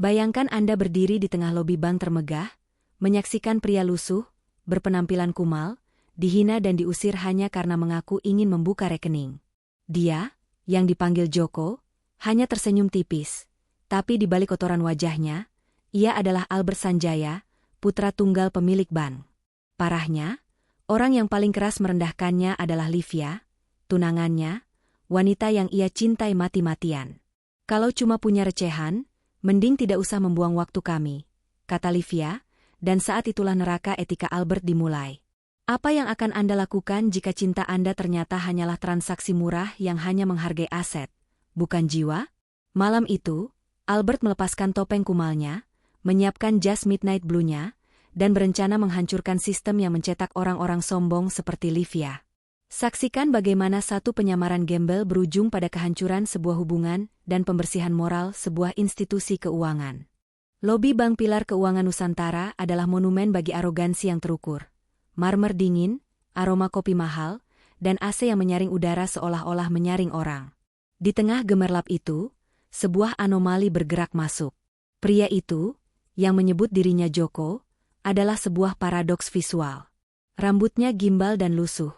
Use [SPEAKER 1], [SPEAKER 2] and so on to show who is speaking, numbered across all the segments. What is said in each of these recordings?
[SPEAKER 1] Bayangkan Anda berdiri di tengah lobi bank termegah, menyaksikan pria lusuh, berpenampilan kumal, dihina dan diusir hanya karena mengaku ingin membuka rekening. Dia, yang dipanggil Joko, hanya tersenyum tipis. Tapi di balik kotoran wajahnya, ia adalah Albert Sanjaya, putra tunggal pemilik bank. Parahnya, orang yang paling keras merendahkannya adalah Livia, tunangannya, wanita yang ia cintai mati-matian. Kalau cuma punya recehan, mending tidak usah membuang waktu kami, kata Livia, dan saat itulah neraka etika Albert dimulai. Apa yang akan Anda lakukan jika cinta Anda ternyata hanyalah transaksi murah yang hanya menghargai aset, bukan jiwa? Malam itu, Albert melepaskan topeng kumalnya, menyiapkan jas midnight blue-nya, dan berencana menghancurkan sistem yang mencetak orang-orang sombong seperti Livia. Saksikan bagaimana satu penyamaran gembel berujung pada kehancuran sebuah hubungan dan pembersihan moral sebuah institusi keuangan. Lobi Bank Pilar Keuangan Nusantara adalah monumen bagi arogansi yang terukur. Marmer dingin, aroma kopi mahal, dan AC yang menyaring udara seolah-olah menyaring orang. Di tengah gemerlap itu, sebuah anomali bergerak masuk. Pria itu, yang menyebut dirinya Joko, adalah sebuah paradoks visual. Rambutnya gimbal dan lusuh.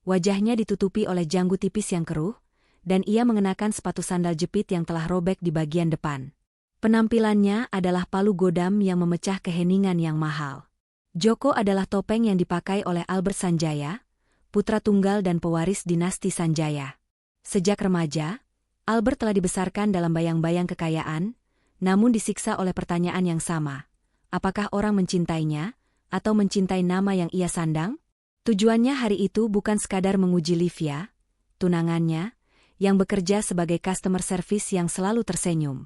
[SPEAKER 1] Wajahnya ditutupi oleh janggut tipis yang keruh, dan ia mengenakan sepatu sandal jepit yang telah robek di bagian depan. Penampilannya adalah palu godam yang memecah keheningan yang mahal. Joko adalah topeng yang dipakai oleh Albert Sanjaya, putra tunggal dan pewaris dinasti Sanjaya. Sejak remaja, Albert telah dibesarkan dalam bayang-bayang kekayaan, namun disiksa oleh pertanyaan yang sama. Apakah orang mencintainya, atau mencintai nama yang ia sandang? Tujuannya hari itu bukan sekadar menguji Livia, tunangannya, yang bekerja sebagai customer service yang selalu tersenyum.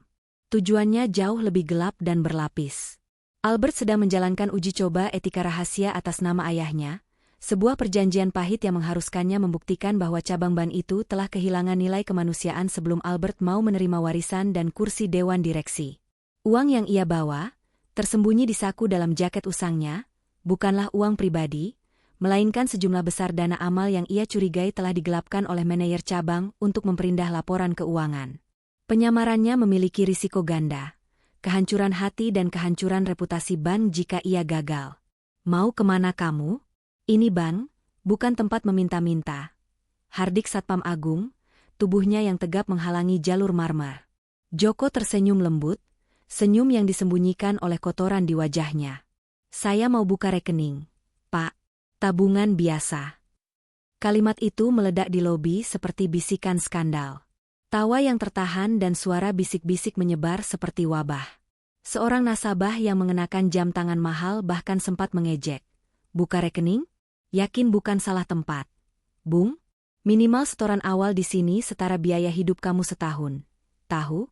[SPEAKER 1] Tujuannya jauh lebih gelap dan berlapis. Albert sedang menjalankan uji coba etika rahasia atas nama ayahnya, sebuah perjanjian pahit yang mengharuskannya membuktikan bahwa cabang bank itu telah kehilangan nilai kemanusiaan sebelum Albert mau menerima warisan dan kursi dewan direksi. Uang yang ia bawa, tersembunyi di saku dalam jaket usangnya, bukanlah uang pribadi, melainkan sejumlah besar dana amal yang ia curigai telah digelapkan oleh manajer cabang untuk memperindah laporan keuangan. Penyamarannya memiliki risiko ganda, kehancuran hati dan kehancuran reputasi bank jika ia gagal. Mau kemana kamu? Ini bank, bukan tempat meminta-minta. Hardik Satpam Agung, tubuhnya yang tegap menghalangi jalur marmer. Joko tersenyum lembut, senyum yang disembunyikan oleh kotoran di wajahnya. Saya mau buka rekening, Pak. Tabungan biasa. Kalimat itu meledak di lobi seperti bisikan skandal. Tawa yang tertahan dan suara bisik-bisik menyebar seperti wabah. Seorang nasabah yang mengenakan jam tangan mahal bahkan sempat mengejek. Buka rekening? Yakin bukan salah tempat. Bung, minimal setoran awal di sini setara biaya hidup kamu setahun. Tahu?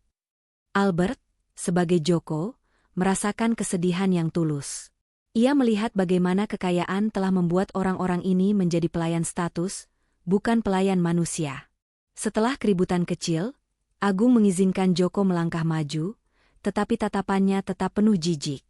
[SPEAKER 1] Albert, sebagai Joko, merasakan kesedihan yang tulus. Ia melihat bagaimana kekayaan telah membuat orang-orang ini menjadi pelayan status, bukan pelayan manusia. Setelah keributan kecil, Agung mengizinkan Joko melangkah maju, tetapi tatapannya tetap penuh jijik.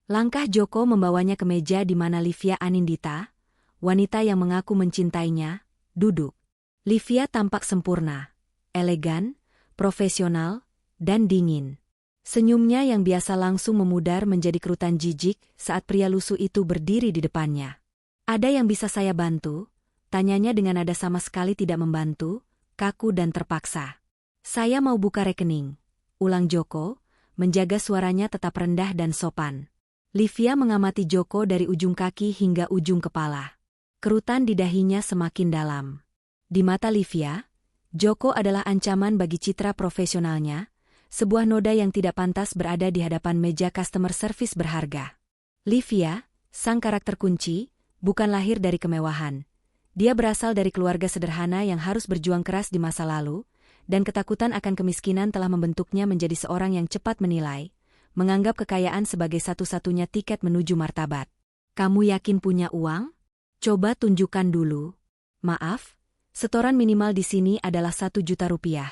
[SPEAKER 1] Langkah Joko membawanya ke meja di mana Livia Anindita, wanita yang mengaku mencintainya, duduk. Livia tampak sempurna, elegan, profesional, dan dingin. Senyumnya yang biasa langsung memudar menjadi kerutan jijik saat pria lusuh itu berdiri di depannya. Ada yang bisa saya bantu? Tanyanya dengan nada sama sekali tidak membantu, kaku dan terpaksa. Saya mau buka rekening, ulang Joko, menjaga suaranya tetap rendah dan sopan. Livia mengamati Joko dari ujung kaki hingga ujung kepala. Kerutan di dahinya semakin dalam. Di mata Livia, Joko adalah ancaman bagi citra profesionalnya, sebuah noda yang tidak pantas berada di hadapan meja customer service berharga. Livia, sang karakter kunci, bukan lahir dari kemewahan. Dia berasal dari keluarga sederhana yang harus berjuang keras di masa lalu, dan ketakutan akan kemiskinan telah membentuknya menjadi seorang yang cepat menilai, menganggap kekayaan sebagai satu-satunya tiket menuju martabat. Kamu yakin punya uang? Coba tunjukkan dulu. Maaf, setoran minimal di sini adalah 1 juta rupiah.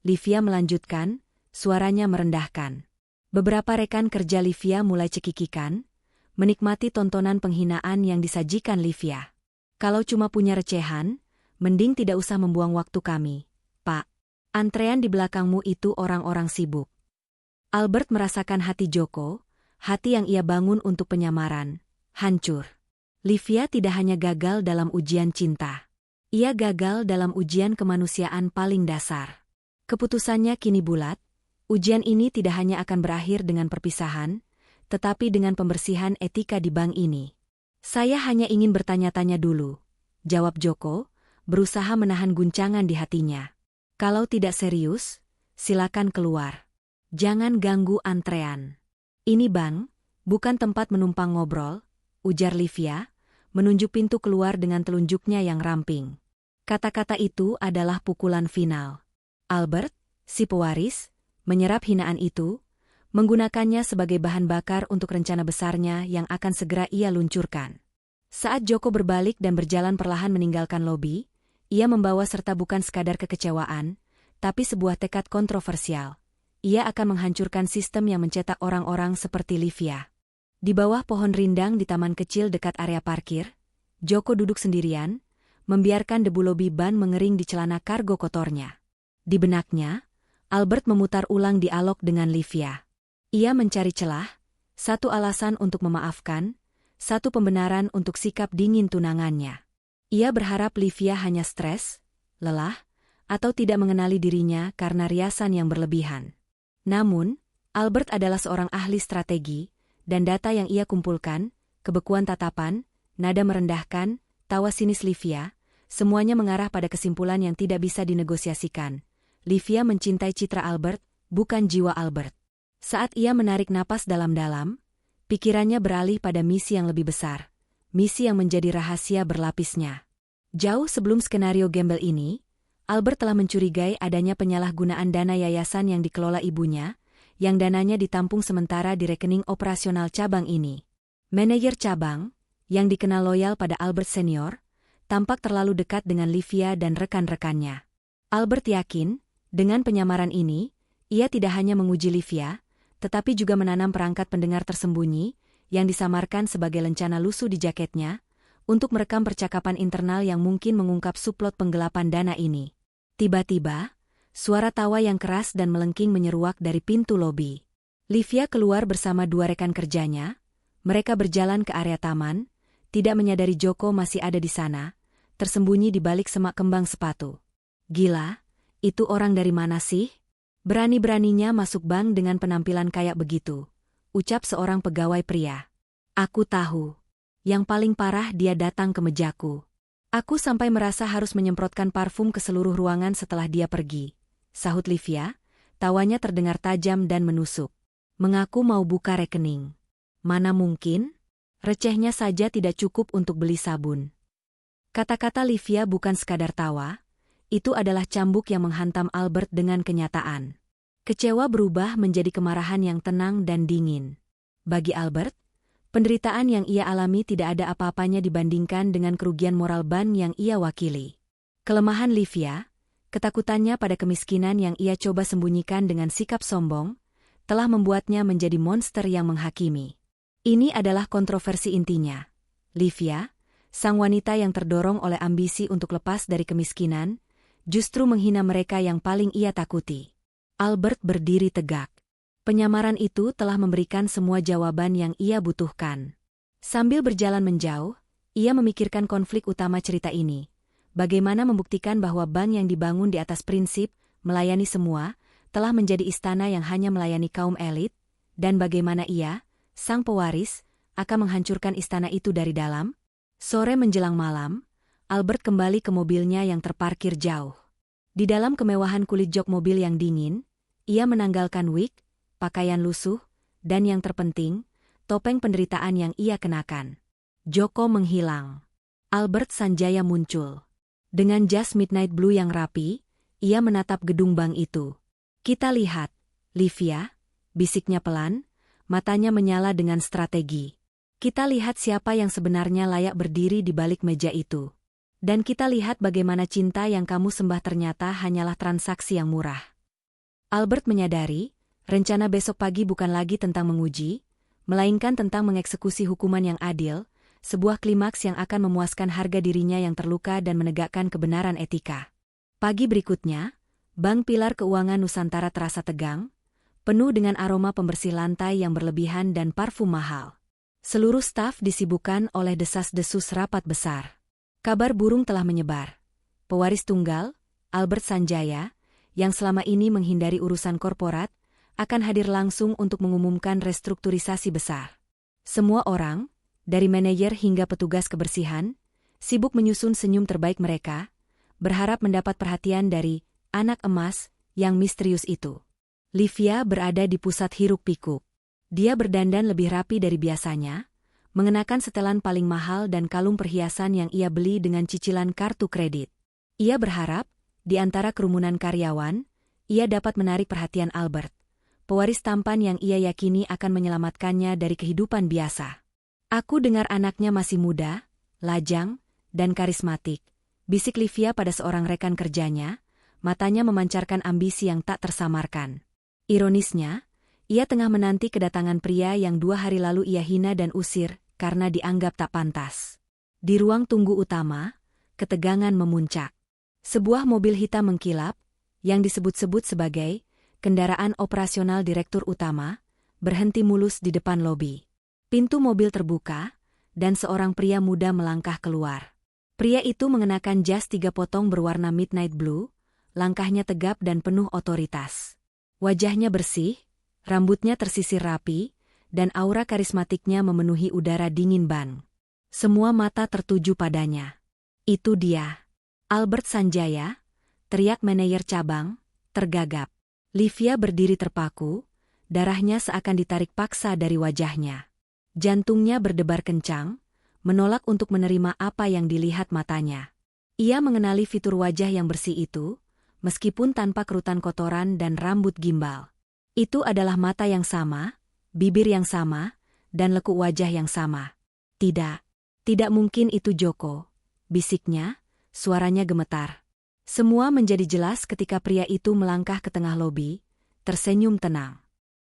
[SPEAKER 1] Livia melanjutkan, suaranya merendahkan. Beberapa rekan kerja Livia mulai cekikikan, menikmati tontonan penghinaan yang disajikan Livia. Kalau cuma punya recehan, mending tidak usah membuang waktu kami, Pak. Antrean di belakangmu itu orang-orang sibuk. Albert merasakan hati Joko, hati yang ia bangun untuk penyamaran, hancur. Livia tidak hanya gagal dalam ujian cinta. Ia gagal dalam ujian kemanusiaan paling dasar. Keputusannya kini bulat, ujian ini tidak hanya akan berakhir dengan perpisahan, tetapi dengan pembersihan etika di bank ini. Saya hanya ingin bertanya-tanya dulu, jawab Joko, berusaha menahan guncangan di hatinya. Kalau tidak serius, silakan keluar. Jangan ganggu antrean. Ini bank, bukan tempat menumpang ngobrol, ujar Livia, menunjuk pintu keluar dengan telunjuknya yang ramping. Kata-kata itu adalah pukulan final. Albert, si pewaris, menyerap hinaan itu, menggunakannya sebagai bahan bakar untuk rencana besarnya yang akan segera ia luncurkan. Saat Joko berbalik dan berjalan perlahan meninggalkan lobi, ia membawa serta bukan sekadar kekecewaan, tapi sebuah tekad kontroversial. Ia akan menghancurkan sistem yang mencetak orang-orang seperti Livia. Di bawah pohon rindang di taman kecil dekat area parkir, Joko duduk sendirian, membiarkan debu lobi ban mengering di celana kargo kotornya. Di benaknya, Albert memutar ulang dialog dengan Livia. Ia mencari celah, satu alasan untuk memaafkan, satu pembenaran untuk sikap dingin tunangannya. Ia berharap Livia hanya stres, lelah, atau tidak mengenali dirinya karena riasan yang berlebihan. Namun, Albert adalah seorang ahli strategi, dan data yang ia kumpulkan, kebekuan tatapan, nada merendahkan, tawa sinis Livia, semuanya mengarah pada kesimpulan yang tidak bisa dinegosiasikan. Livia mencintai citra Albert, bukan jiwa Albert. Saat ia menarik napas dalam-dalam, pikirannya beralih pada misi yang lebih besar, misi yang menjadi rahasia berlapisnya. Jauh sebelum skenario gembel ini, Albert telah mencurigai adanya penyalahgunaan dana yayasan yang dikelola ibunya, yang dananya ditampung sementara di rekening operasional cabang ini. Manajer cabang, yang dikenal loyal pada Albert senior, tampak terlalu dekat dengan Livia dan rekan-rekannya. Albert yakin, dengan penyamaran ini, ia tidak hanya menguji Livia, tetapi juga menanam perangkat pendengar tersembunyi, yang disamarkan sebagai lencana lusuh di jaketnya, untuk merekam percakapan internal yang mungkin mengungkap suplot penggelapan dana ini. Tiba-tiba, suara tawa yang keras dan melengking menyeruak dari pintu lobi. Livia keluar bersama dua rekan kerjanya, mereka berjalan ke area taman, tidak menyadari Joko masih ada di sana, tersembunyi di balik semak kembang sepatu. Gila, itu orang dari mana sih? Berani-beraninya masuk bank dengan penampilan kayak begitu, ucap seorang pegawai pria. Aku tahu. Yang paling parah dia datang ke mejaku. Aku sampai merasa harus menyemprotkan parfum ke seluruh ruangan setelah dia pergi, sahut Livia, tawanya terdengar tajam dan menusuk. Mengaku mau buka rekening. Mana mungkin? Recehnya saja tidak cukup untuk beli sabun. Kata-kata Livia bukan sekadar tawa, itu adalah cambuk yang menghantam Albert dengan kenyataan. Kecewa berubah menjadi kemarahan yang tenang dan dingin. Bagi Albert, penderitaan yang ia alami tidak ada apa-apanya dibandingkan dengan kerugian moral bank yang ia wakili. Kelemahan Livia, ketakutannya pada kemiskinan yang ia coba sembunyikan dengan sikap sombong, telah membuatnya menjadi monster yang menghakimi. Ini adalah kontroversi intinya. Livia, sang wanita yang terdorong oleh ambisi untuk lepas dari kemiskinan, justru menghina mereka yang paling ia takuti. Albert berdiri tegak. Penyamaran itu telah memberikan semua jawaban yang ia butuhkan. Sambil berjalan menjauh, ia memikirkan konflik utama cerita ini. Bagaimana membuktikan bahwa bank yang dibangun di atas prinsip, melayani semua, telah menjadi istana yang hanya melayani kaum elit, dan bagaimana ia, sang pewaris, akan menghancurkan istana itu dari dalam? Sore menjelang malam, Albert kembali ke mobilnya yang terparkir jauh. Di dalam kemewahan kulit jok mobil yang dingin, ia menanggalkan wig, pakaian lusuh, dan yang terpenting, topeng penderitaan yang ia kenakan. Joko menghilang. Albert Sanjaya muncul. Dengan jas midnight blue yang rapi, ia menatap gedung bank itu. Kita lihat, Livia, bisiknya pelan, matanya menyala dengan strategi. Kita lihat siapa yang sebenarnya layak berdiri di balik meja itu. Dan kita lihat bagaimana cinta yang kamu sembah ternyata hanyalah transaksi yang murah. Albert menyadari, rencana besok pagi bukan lagi tentang menguji, melainkan tentang mengeksekusi hukuman yang adil, sebuah klimaks yang akan memuaskan harga dirinya yang terluka dan menegakkan kebenaran etika. Pagi berikutnya, Bank Pilar Keuangan Nusantara terasa tegang, penuh dengan aroma pembersih lantai yang berlebihan dan parfum mahal. Seluruh staf disibukkan oleh desas-desus rapat besar. Kabar burung telah menyebar. Pewaris tunggal, Albert Sanjaya, yang selama ini menghindari urusan korporat, akan hadir langsung untuk mengumumkan restrukturisasi besar. Semua orang, dari manajer hingga petugas kebersihan, sibuk menyusun senyum terbaik mereka, berharap mendapat perhatian dari anak emas yang misterius itu. Livia berada di pusat hiruk-pikuk. Dia berdandan lebih rapi dari biasanya, mengenakan setelan paling mahal dan kalung perhiasan yang ia beli dengan cicilan kartu kredit. Ia berharap, di antara kerumunan karyawan, ia dapat menarik perhatian Albert, pewaris tampan yang ia yakini akan menyelamatkannya dari kehidupan biasa. Aku dengar anaknya masih muda, lajang, dan karismatik, bisik Livia pada seorang rekan kerjanya, matanya memancarkan ambisi yang tak tersamarkan. Ironisnya, ia tengah menanti kedatangan pria yang 2 hari lalu ia hina dan usir karena dianggap tak pantas. Di ruang tunggu utama, ketegangan memuncak. Sebuah mobil hitam mengkilap, yang disebut-sebut sebagai kendaraan operasional direktur utama, berhenti mulus di depan lobi. Pintu mobil terbuka, dan seorang pria muda melangkah keluar. Pria itu mengenakan jas 3 potong berwarna midnight blue, langkahnya tegap dan penuh otoritas. Wajahnya bersih, rambutnya tersisir rapi, dan aura karismatiknya memenuhi udara dingin ban. Semua mata tertuju padanya. Itu dia, Albert Sanjaya, teriak manajer cabang, tergagap. Livia berdiri terpaku, darahnya seakan ditarik paksa dari wajahnya. Jantungnya berdebar kencang, menolak untuk menerima apa yang dilihat matanya. Ia mengenali fitur wajah yang bersih itu, meskipun tanpa kerutan kotoran dan rambut gimbal. Itu adalah mata yang sama, bibir yang sama, dan lekuk wajah yang sama. Tidak mungkin itu Joko, bisiknya, suaranya gemetar. Semua menjadi jelas ketika pria itu melangkah ke tengah lobi, tersenyum tenang.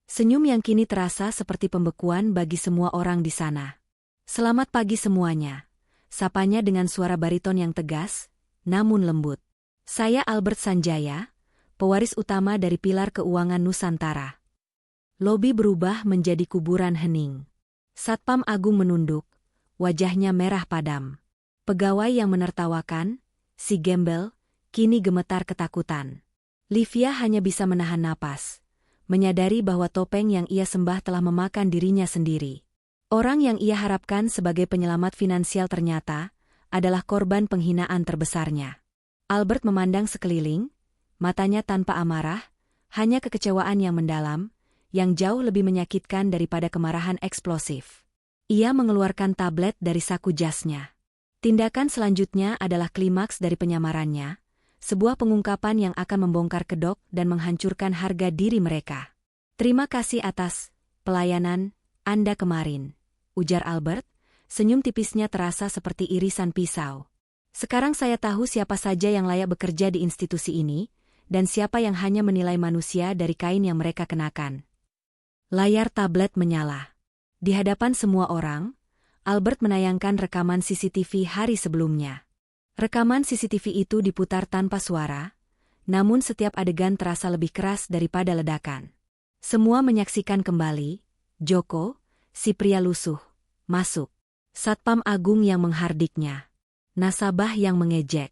[SPEAKER 1] Senyum yang kini terasa seperti pembekuan bagi semua orang di sana. "Selamat pagi semuanya," sapanya dengan suara bariton yang tegas, namun lembut. "Saya Albert Sanjaya, pewaris utama dari pilar keuangan Nusantara." Lobi berubah menjadi kuburan hening. Satpam Agung menunduk, wajahnya merah padam. Pegawai yang menertawakan, si gembel, kini gemetar ketakutan. Livia hanya bisa menahan napas, menyadari bahwa topeng yang ia sembah telah memakan dirinya sendiri. Orang yang ia harapkan sebagai penyelamat finansial ternyata adalah korban penghinaan terbesarnya. Albert memandang sekeliling, matanya tanpa amarah, hanya kekecewaan yang mendalam, yang jauh lebih menyakitkan daripada kemarahan eksplosif. Ia mengeluarkan tablet dari saku jasnya. Tindakan selanjutnya adalah klimaks dari penyamarannya, sebuah pengungkapan yang akan membongkar kedok dan menghancurkan harga diri mereka. "Terima kasih atas pelayanan Anda kemarin," ujar Albert, senyum tipisnya terasa seperti irisan pisau. "Sekarang saya tahu siapa saja yang layak bekerja di institusi ini, dan siapa yang hanya menilai manusia dari kain yang mereka kenakan." Layar tablet menyala. Di hadapan semua orang, Albert menayangkan rekaman CCTV hari sebelumnya. Rekaman CCTV itu diputar tanpa suara, namun setiap adegan terasa lebih keras daripada ledakan. Semua menyaksikan kembali, Joko, si pria lusuh, masuk. Satpam Agung yang menghardiknya. Nasabah yang mengejek.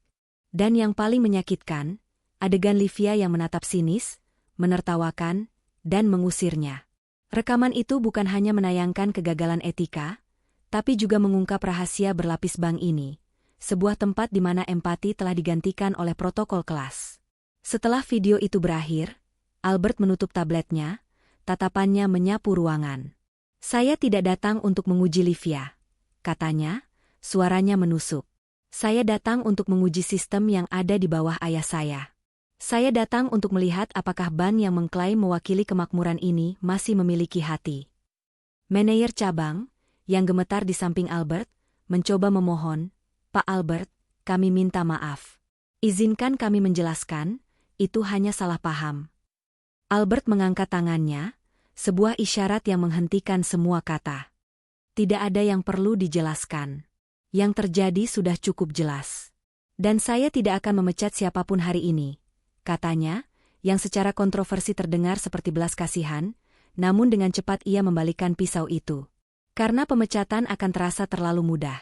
[SPEAKER 1] Dan yang paling menyakitkan, adegan Livia yang menatap sinis, menertawakan, dan mengusirnya. Rekaman itu bukan hanya menayangkan kegagalan etika, tapi juga mengungkap rahasia berlapis bank ini, sebuah tempat di mana empati telah digantikan oleh protokol kelas. Setelah video itu berakhir, Albert menutup tabletnya, tatapannya menyapu ruangan. "Saya tidak datang untuk menguji Livia," katanya, suaranya menusuk. "Saya datang untuk menguji sistem yang ada di bawah ayah saya. Saya datang untuk melihat apakah bank yang mengklaim mewakili kemakmuran ini masih memiliki hati." Manajer cabang, yang gemetar di samping Albert, mencoba memohon, "Pak Albert, kami minta maaf. Izinkan kami menjelaskan, itu hanya salah paham." Albert mengangkat tangannya, sebuah isyarat yang menghentikan semua kata. "Tidak ada yang perlu dijelaskan. Yang terjadi sudah cukup jelas. Dan saya tidak akan memecat siapapun hari ini," katanya, yang secara kontroversi terdengar seperti belas kasihan, namun dengan cepat ia membalikkan pisau itu. Karena pemecatan akan terasa terlalu mudah.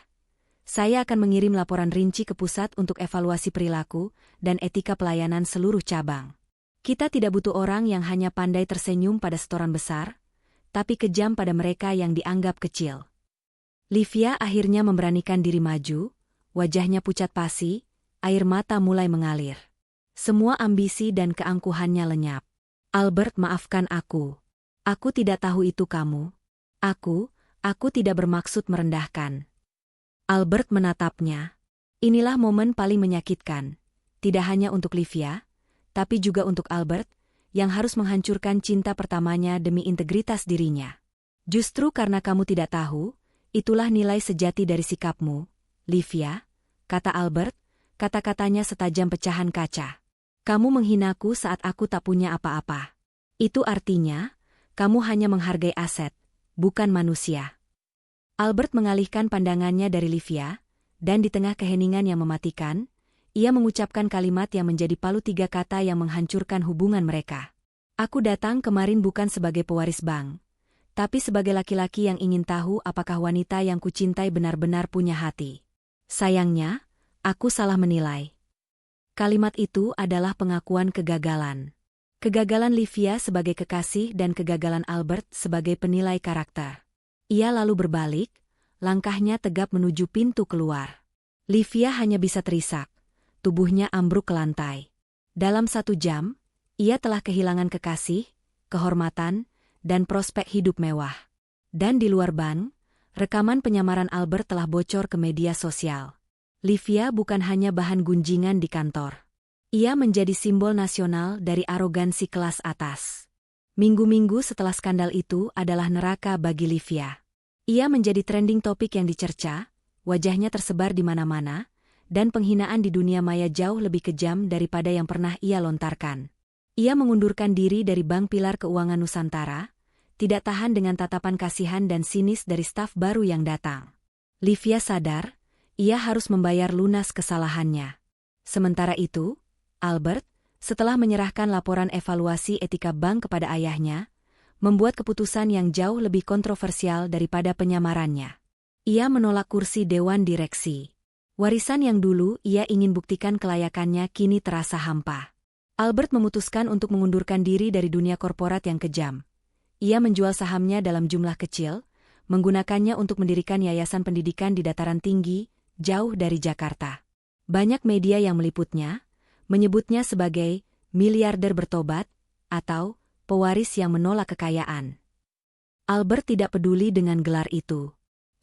[SPEAKER 1] Saya akan mengirim laporan rinci ke pusat untuk evaluasi perilaku dan etika pelayanan seluruh cabang. Kita tidak butuh orang yang hanya pandai tersenyum pada setoran besar, tapi kejam pada mereka yang dianggap kecil. Livia akhirnya memberanikan diri maju, wajahnya pucat pasi, air mata mulai mengalir. Semua ambisi dan keangkuhannya lenyap. Albert, maafkan aku. Aku tidak tahu itu kamu. Aku tidak bermaksud merendahkan. Albert menatapnya. Inilah momen paling menyakitkan, tidak hanya untuk Livia, tapi juga untuk Albert, yang harus menghancurkan cinta pertamanya demi integritas dirinya. Justru karena kamu tidak tahu, itulah nilai sejati dari sikapmu, Livia, kata Albert, kata-katanya setajam pecahan kaca. Kamu menghinaku saat aku tak punya apa-apa. Itu artinya, kamu hanya menghargai aset, bukan manusia. Albert mengalihkan pandangannya dari Livia, dan di tengah keheningan yang mematikan, ia mengucapkan kalimat yang menjadi palu tiga kata yang menghancurkan hubungan mereka. Aku datang kemarin bukan sebagai pewaris bank, tapi sebagai laki-laki yang ingin tahu apakah wanita yang kucintai benar-benar punya hati. Sayangnya, aku salah menilai. Kalimat itu adalah pengakuan kegagalan. Kegagalan Livia sebagai kekasih dan kegagalan Albert sebagai penilai karakter. Ia lalu berbalik, langkahnya tegap menuju pintu keluar. Livia hanya bisa terisak, tubuhnya ambruk ke lantai. Dalam 1 jam, ia telah kehilangan kekasih, kehormatan, dan prospek hidup mewah. Dan di luar bank, rekaman penyamaran Albert telah bocor ke media sosial. Livia bukan hanya bahan gunjingan di kantor. Ia menjadi simbol nasional dari arogansi kelas atas. Minggu-minggu setelah skandal itu adalah neraka bagi Livia. Ia menjadi trending topik yang dicerca, wajahnya tersebar di mana-mana, dan penghinaan di dunia maya jauh lebih kejam daripada yang pernah ia lontarkan. Ia mengundurkan diri dari Bank Pilar Keuangan Nusantara, tidak tahan dengan tatapan kasihan dan sinis dari staf baru yang datang. Livia sadar, ia harus membayar lunas kesalahannya. Sementara itu, Albert, setelah menyerahkan laporan evaluasi etika bank kepada ayahnya, membuat keputusan yang jauh lebih kontroversial daripada penyamarannya. Ia menolak kursi dewan direksi. Warisan yang dulu ia ingin buktikan kelayakannya kini terasa hampa. Albert memutuskan untuk mengundurkan diri dari dunia korporat yang kejam. Ia menjual sahamnya dalam jumlah kecil, menggunakannya untuk mendirikan yayasan pendidikan di dataran tinggi, jauh dari Jakarta. Banyak media yang meliputnya, menyebutnya sebagai miliarder bertobat, atau pewaris yang menolak kekayaan. Albert tidak peduli dengan gelar itu.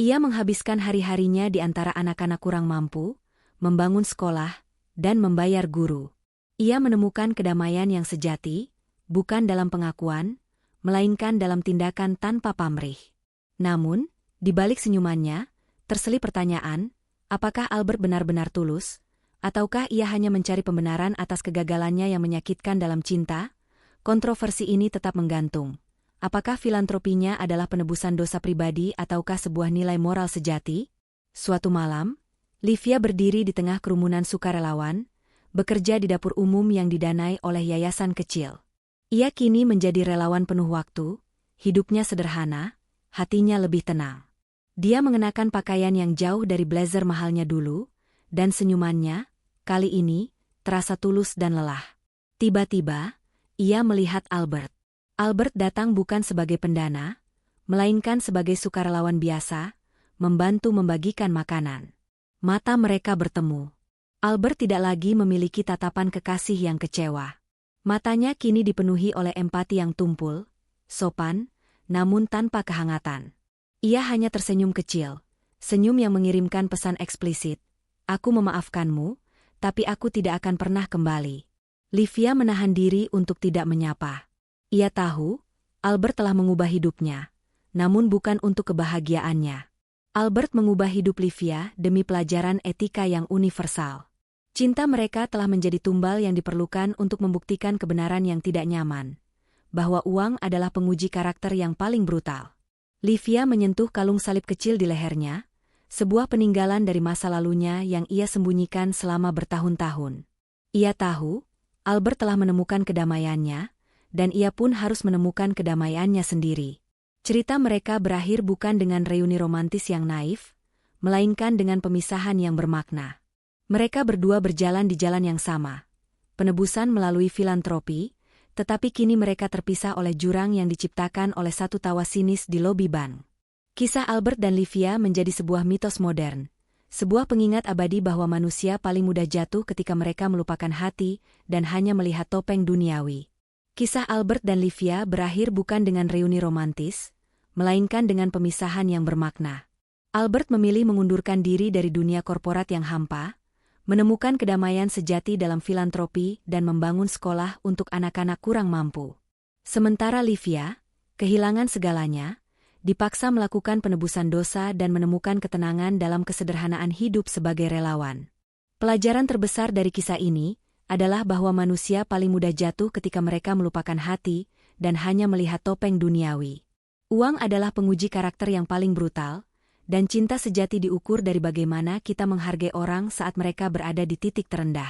[SPEAKER 1] Ia menghabiskan hari-harinya di antara anak-anak kurang mampu, membangun sekolah, dan membayar guru. Ia menemukan kedamaian yang sejati, bukan dalam pengakuan, melainkan dalam tindakan tanpa pamrih. Namun, di balik senyumannya, terselip pertanyaan, apakah Albert benar-benar tulus, ataukah ia hanya mencari pembenaran atas kegagalannya yang menyakitkan dalam cinta? Kontroversi ini tetap menggantung. Apakah filantropinya adalah penebusan dosa pribadi ataukah sebuah nilai moral sejati? Suatu malam, Livia berdiri di tengah kerumunan sukarelawan, bekerja di dapur umum yang didanai oleh yayasan kecil. Ia kini menjadi relawan penuh waktu, hidupnya sederhana, hatinya lebih tenang. Dia mengenakan pakaian yang jauh dari blazer mahalnya dulu, dan senyumannya, kali ini, terasa tulus dan lelah. Tiba-tiba, ia melihat Albert. Albert datang bukan sebagai pendana, melainkan sebagai sukarelawan biasa, membantu membagikan makanan. Mata mereka bertemu. Albert tidak lagi memiliki tatapan kekasih yang kecewa. Matanya kini dipenuhi oleh empati yang tumpul, sopan, namun tanpa kehangatan. Ia hanya tersenyum kecil, senyum yang mengirimkan pesan eksplisit. Aku memaafkanmu, tapi aku tidak akan pernah kembali. Livia menahan diri untuk tidak menyapa. Ia tahu, Albert telah mengubah hidupnya, namun bukan untuk kebahagiaannya. Albert mengubah hidup Livia demi pelajaran etika yang universal. Cinta mereka telah menjadi tumbal yang diperlukan untuk membuktikan kebenaran yang tidak nyaman, bahwa uang adalah penguji karakter yang paling brutal. Livia menyentuh kalung salib kecil di lehernya, sebuah peninggalan dari masa lalunya yang ia sembunyikan selama bertahun-tahun. Ia tahu, Albert telah menemukan kedamaiannya, dan ia pun harus menemukan kedamaiannya sendiri. Cerita mereka berakhir bukan dengan reuni romantis yang naif, melainkan dengan pemisahan yang bermakna. Mereka berdua berjalan di jalan yang sama, penebusan melalui filantropi, tetapi kini mereka terpisah oleh jurang yang diciptakan oleh satu tawa sinis di lobi bank. Kisah Albert dan Livia menjadi sebuah mitos modern, sebuah pengingat abadi bahwa manusia paling mudah jatuh ketika mereka melupakan hati dan hanya melihat topeng duniawi. Kisah Albert dan Livia berakhir bukan dengan reuni romantis, melainkan dengan pemisahan yang bermakna. Albert memilih mengundurkan diri dari dunia korporat yang hampa, menemukan kedamaian sejati dalam filantropi dan membangun sekolah untuk anak-anak kurang mampu. Sementara Livia, kehilangan segalanya, dipaksa melakukan penebusan dosa dan menemukan ketenangan dalam kesederhanaan hidup sebagai relawan. Pelajaran terbesar dari kisah ini adalah bahwa manusia paling mudah jatuh ketika mereka melupakan hati dan hanya melihat topeng duniawi. Uang adalah penguji karakter yang paling brutal, dan cinta sejati diukur dari bagaimana kita menghargai orang saat mereka berada di titik terendah.